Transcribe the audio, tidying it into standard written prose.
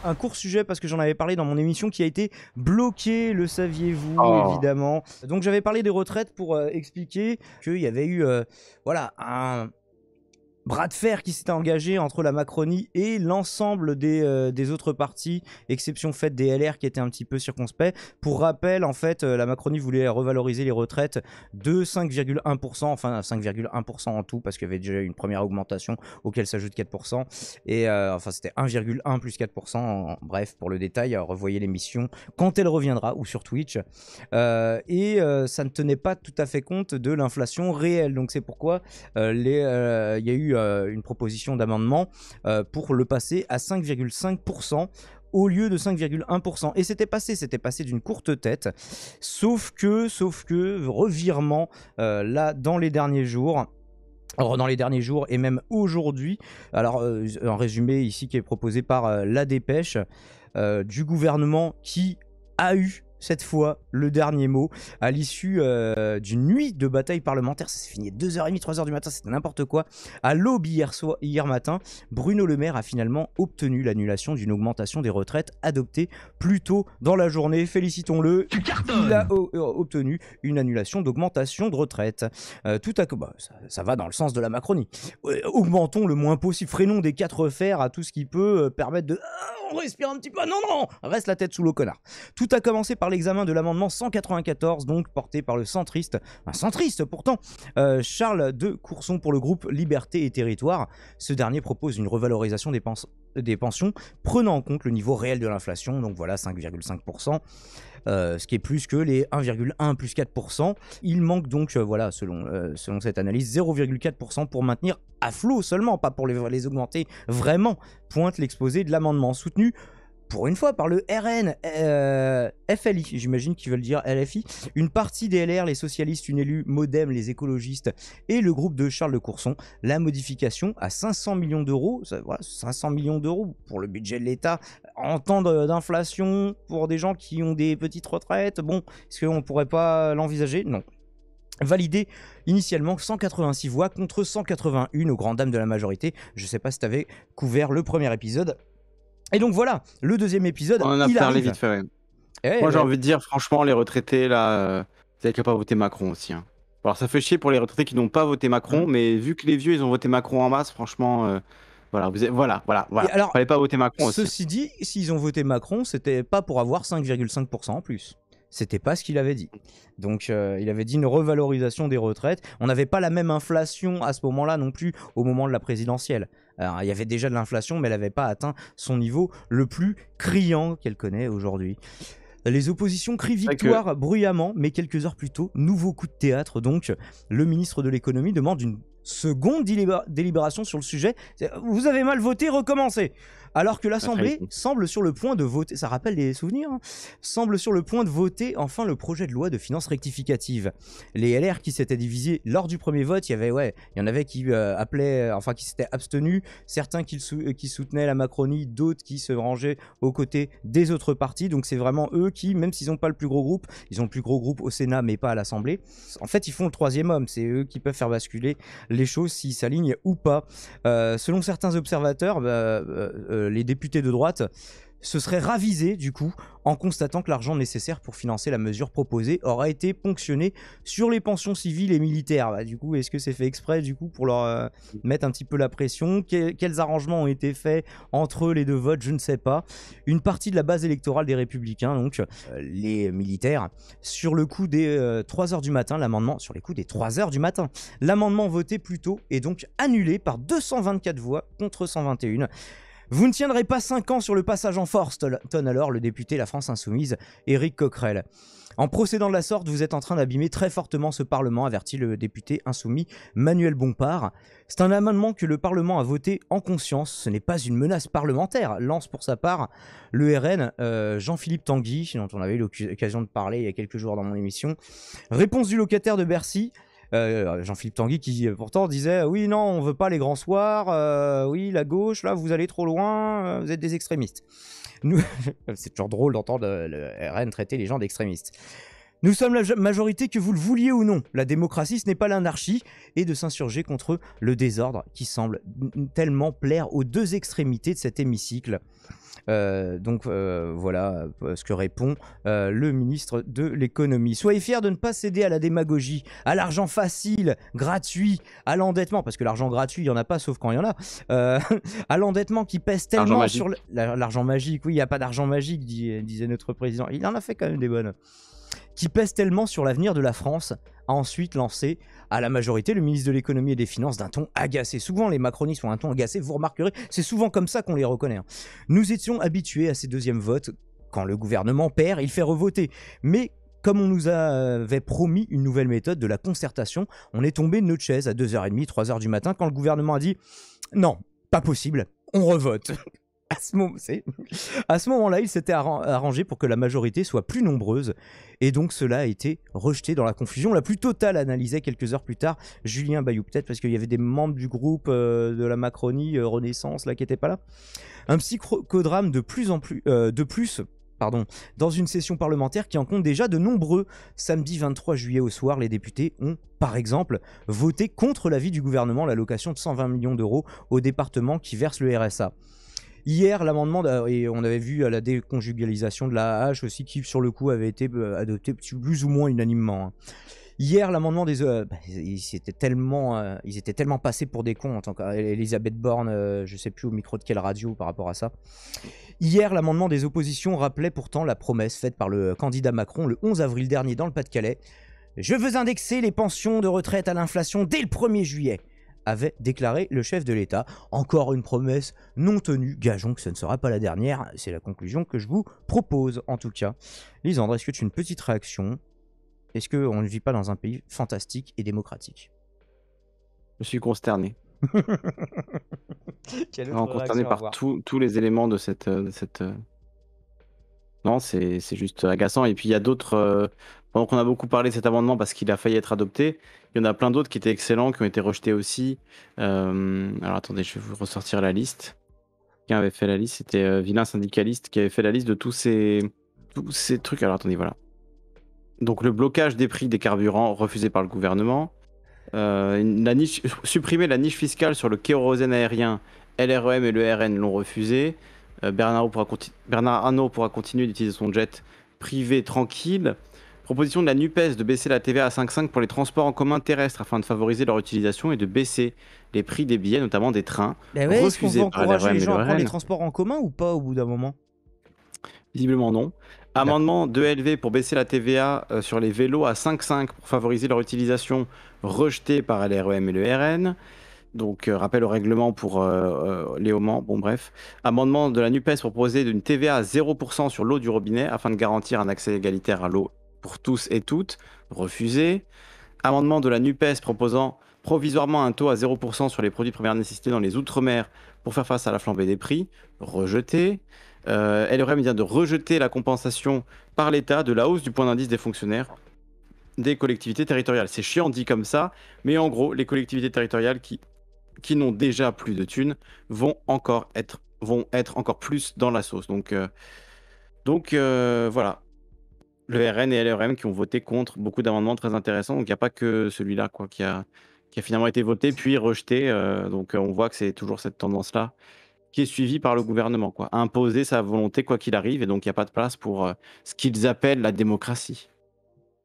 un court sujet parce que j'en avais parlé dans mon émission qui a été bloqué, le saviez-vous, évidemment. Donc j'avais parlé des retraites pour expliquer qu'il y avait eu voilà, un bras de fer qui s'était engagé entre la Macronie et l'ensemble des autres partis, exception faite des LR qui étaient un petit peu circonspects. Pour rappel, en fait, la Macronie voulait revaloriser les retraites de 5,1%, enfin 5,1% en tout, parce qu'il y avait déjà eu une première augmentation auquel s'ajoute 4%. Et enfin, c'était 1,1 plus 4%. Bref, pour le détail, revoyez l'émission quand elle reviendra ou sur Twitch. Ça ne tenait pas tout à fait compte de l'inflation réelle. Donc c'est pourquoi il y a eu une proposition d'amendement pour le passer à 5,5% au lieu de 5,1%. Et c'était passé d'une courte tête, sauf que revirement là dans les derniers jours. Alors dans les derniers jours et même aujourd'hui, alors un résumé ici qui est proposé par La Dépêche du gouvernement qui a eu cette fois le dernier mot à l'issue d'une nuit de bataille parlementaire. Ça s'est fini à 2h30, 3h du matin, c'était n'importe quoi. À l'aube hier matin, Bruno Le Maire a finalement obtenu l'annulation d'une augmentation des retraites adoptée plus tôt dans la journée. Félicitons-le, il a obtenu une annulation d'augmentation de retraite. Ça va dans le sens de la Macronie. Augmentons le moins possible, freinons des 4 fers à tout ce qui peut permettre de... on respire un petit peu, non, reste la tête sous l'eau, connard. Tout a commencé par l'examen de l'amendement 194, donc porté par le centriste, un centriste pourtant, Charles de Courson pour le groupe Liberté et Territoire. Ce dernier propose une revalorisation des pensions prenant en compte le niveau réel de l'inflation, donc voilà 5,5%. Ce qui est plus que les 1,1 plus 4%. Il manque donc, voilà, selon cette analyse, 0,4% pour maintenir à flot seulement, pas pour les augmenter vraiment, pointe l'exposé de l'amendement soutenu pour une fois par le RN, FLI, j'imagine qu'ils veulent dire LFI, une partie des LR, les socialistes, une élue, Modem, les écologistes et le groupe de Charles de Courson. La modification à 500 millions d'euros, voilà, 500 millions d'euros pour le budget de l'État en temps d'inflation, pour des gens qui ont des petites retraites, bon, est-ce qu'on ne pourrait pas l'envisager? Non. Validé initialement 186 voix contre 181 aux grandes dames de la majorité. Je ne sais pas si tu avais couvert le premier épisode. Et donc voilà, le deuxième épisode, on en a parlé vite fait. Moi j'ai envie de dire, franchement, les retraités, là, vous n'avez qu'à pas voter Macron aussi. Hein. Alors ça fait chier pour les retraités qui n'ont pas voté Macron, mais vu que les vieux, ils ont voté Macron en masse, franchement, voilà. Alors, fallait pas voter Macron aussi. Ceci dit, s'ils ont voté Macron, c'était pas pour avoir 5,5% en plus. C'était pas ce qu'il avait dit. Donc il avait dit une revalorisation des retraites. On n'avait pas la même inflation à ce moment-là non plus au moment de la présidentielle. Alors, il y avait déjà de l'inflation, mais elle n'avait pas atteint son niveau le plus criant qu'elle connaît aujourd'hui. Les oppositions crient victoire bruyamment, mais quelques heures plus tôt, nouveau coup de théâtre. Donc le ministre de l'économie demande une seconde délibération sur le sujet. Vous avez mal voté, recommencez. Alors que l'Assemblée semble sur le point de voter, ça rappelle des souvenirs, hein, semble sur le point de voter enfin le projet de loi de finances rectificative. Les LR qui s'étaient divisés lors du premier vote, il y en avait qui qui s'étaient abstenus, certains qui soutenaient la Macronie, d'autres qui se rangeaient aux côtés des autres partis. Donc c'est vraiment eux qui, même s'ils n'ont pas le plus gros groupe, ils ont le plus gros groupe au Sénat mais pas à l'Assemblée. En fait, ils font le troisième homme, c'est eux qui peuvent faire basculer les choses s'ils s'alignent ou pas. Selon certains observateurs, les députés de droite se seraient ravisés du coup en constatant que l'argent nécessaire pour financer la mesure proposée aura été ponctionné sur les pensions civiles et militaires. Du coup, est-ce que c'est fait exprès du coup pour leur mettre un petit peu la pression? Quels arrangements ont été faits entre les deux votes? Je ne sais pas. Une partie de la base électorale des Républicains, donc les militaires, sur le coup des 3h du matin, l'amendement voté plus tôt est donc annulé par 224 voix contre 121. Vous ne tiendrez pas 5 ans sur le passage en force, tonne alors le député La France Insoumise, Éric Coquerel. En procédant de la sorte, vous êtes en train d'abîmer très fortement ce Parlement, avertit le député insoumis Manuel Bompard. C'est un amendement que le Parlement a voté en conscience, ce n'est pas une menace parlementaire, lance pour sa part le RN Jean-Philippe Tanguy, dont on avait eu l'occasion de parler il y a quelques jours dans mon émission. Réponse du locataire de Bercy. Jean-Philippe Tanguy qui pourtant disait oui non on veut pas les grands soirs, oui la gauche là vous allez trop loin, vous êtes des extrémistes. C'est toujours drôle d'entendre le RN traiter les gens d'extrémistes. Nous sommes la majorité que vous le vouliez ou non. La démocratie, ce n'est pas l'anarchie, et de s'insurger contre le désordre qui semble tellement plaire aux deux extrémités de cet hémicycle. Voilà ce que répond le ministre de l'économie. Soyez fiers de ne pas céder à la démagogie, à l'argent facile, gratuit, à l'endettement, parce que l'argent gratuit, il n'y en a pas, sauf quand il y en a, à l'endettement qui pèse tellement sur l'argent magique. Oui, il n'y a pas d'argent magique, disait notre président. Il en a fait quand même des bonnes. Qui pèse tellement sur l'avenir de la France, a ensuite lancé à la majorité le ministre de l'économie et des finances d'un ton agacé. Souvent les macronistes ont un ton agacé, vous remarquerez, c'est souvent comme ça qu'on les reconnaît. Nous étions habitués à ces deuxièmes votes. Quand le gouvernement perd, il fait revoter. Mais comme on nous avait promis une nouvelle méthode de la concertation, on est tombé de notre chaise à 2h30, 3h du matin, quand le gouvernement a dit « Non, pas possible, on revote ». À ce moment-là, il s'était arrangé pour que la majorité soit plus nombreuse, et donc cela a été rejeté dans la confusion la plus totale, analysait quelques heures plus tard Julien Bayou, peut-être parce qu'il y avait des membres du groupe de la Macronie Renaissance là qui n'étaient pas là. Un psychodrame de plus, dans une session parlementaire qui en compte déjà de nombreux. Samedi 23 juillet au soir, les députés ont, par exemple, voté contre l'avis du gouvernement l'allocation de 120 millions d'euros aux départements qui versent le RSA. Hier, l'amendement, et on avait vu à la déconjugalisation de l'AAH aussi, qui sur le coup avait été adopté plus ou moins unanimement. Hier, l'amendement des... ils étaient tellement passés pour des cons en tant qu'Elisabeth Borne, je ne sais plus au micro de quelle radio par rapport à ça. Hier, l'amendement des oppositions rappelait pourtant la promesse faite par le candidat Macron le 11 avril dernier dans le Pas-de-Calais. « Je veux indexer les pensions de retraite à l'inflation dès le 1er juillet », avait déclaré le chef de l'État. Encore une promesse non tenue, gageons que ce ne sera pas la dernière, c'est la conclusion que je vous propose en tout cas. Lisandre, est-ce que tu as une petite réaction? Est-ce qu'on ne vit pas dans un pays fantastique et démocratique? Je suis consterné. Consterné par tous les éléments de cette... Non, c'est juste agaçant. Et puis il y a d'autres... Pendant qu'on a beaucoup parlé de cet amendement parce qu'il a failli être adopté, il y en a plein d'autres qui étaient excellents, qui ont été rejetés aussi. Alors attendez, je vais vous ressortir la liste. Quelqu'un avait fait la liste, c'était Vilain Syndicaliste qui avait fait la liste de tous ces trucs. Alors attendez, voilà. Donc le blocage des prix des carburants refusé par le gouvernement. Supprimer la niche fiscale sur le kérosène aérien, LREM et le RN l'ont refusé. Bernard Arnault pourra continuer d'utiliser son jet privé tranquille. Proposition de la NUPES de baisser la TVA à 5,5 pour les transports en commun terrestres afin de favoriser leur utilisation et de baisser les prix des billets, notamment des trains. Est-ce qu'on va encourager les gens à prendre les transports en commun ou pas au bout d'un moment? Visiblement non. Amendement de LV pour baisser la TVA sur les vélos à 5,5 pour favoriser leur utilisation, rejeté par LREM et le RN. Donc, rappel au règlement pour Léo Mans. Bon, bref. Amendement de la NUPES pour proposer une TVA à 0% sur l'eau du robinet afin de garantir un accès égalitaire à l'eau pour tous et toutes. Refusé. Amendement de la NUPES proposant provisoirement un taux à 0% sur les produits de première nécessité dans les Outre-mer pour faire face à la flambée des prix. Rejeté. LREM vient de rejeter la compensation par l'État de la hausse du point d'indice des fonctionnaires des collectivités territoriales. C'est chiant dit comme ça, mais en gros, les collectivités territoriales qui n'ont déjà plus de thunes vont être encore plus dans la sauce. Donc voilà. Le RN et LREM qui ont voté contre beaucoup d'amendements très intéressants. Donc il n'y a pas que celui-là qui a finalement été voté puis rejeté. Donc on voit que c'est toujours cette tendance-là qui est suivie par le gouvernement. Imposer sa volonté quoi qu'il arrive. Et donc il n'y a pas de place pour ce qu'ils appellent la démocratie.